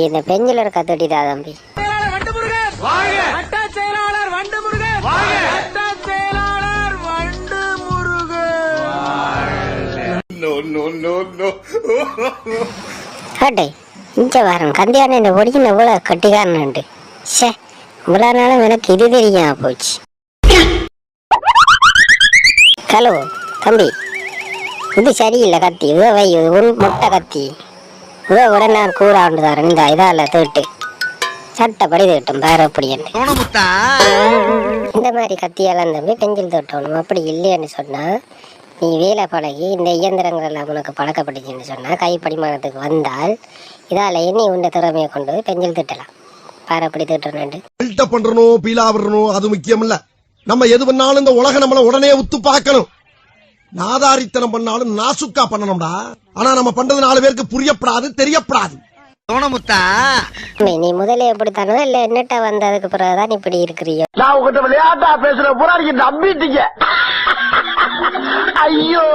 இந்த பெஞ்சில கத்தட்டிதா தம்பி. கேட்டே இங்க வாரம் கந்தியான இந்த பொடிக்கு எவ்வளவு கட்டிக்காரனுண்டு. சே இவ்வளோ நாளும் எனக்கு இது தெரியாம போச்சு. ஹலோ தம்பி, இது சரியில்லை கத்தி. இதை வை, ஒரு முட்டை கத்தி. இதை விட நான் கூறாண்டு தரேன். இந்த இதால தேட்டு சட்டப்படி தேட்டும் வேற அப்படி என்ன. இந்த மாதிரி கத்தியெல்லாம் தம்பி பெஞ்சில் தோட்டணும். அப்படி இல்லைன்னு சொன்னா நீ வேலை பழகி இந்த இயந்திரங்கள் எல்லாம் உனக்கு பழக்கப்பட்டுச்சுன்னு சொன்னா கைப்படிமானத்துக்கு வந்தால் இதால நீ உண்ட திறமையை கொண்டு பெஞ்சில் திட்டலாம். வேற அப்படி திட்டுறேன் பண்றணும் பீலா வரணும் அது முக்கியம் இல்ல. நம்ம எது பண்ணாலும் இந்த உலக நம்மள உடனே உத்து பார்க்கணும். நாதாரித்தனம் பண்ணாலும் நாசுக்கா பண்ணணும்டா. ஆனா நம்ம பண்றது 4 பேருக்கு புரியப்படாது, தெரியப்படாது. நீ முதலே எப்படித்தானோ இல்ல என்னட்ட வந்ததுக்கு பிறகுதான் இப்படி இருக்கிறியோ. நான் உங்ககிட்ட விளையாட்டா பேசுற பூரா நீங்க நம்பிட்டீங்க. ஐயோ.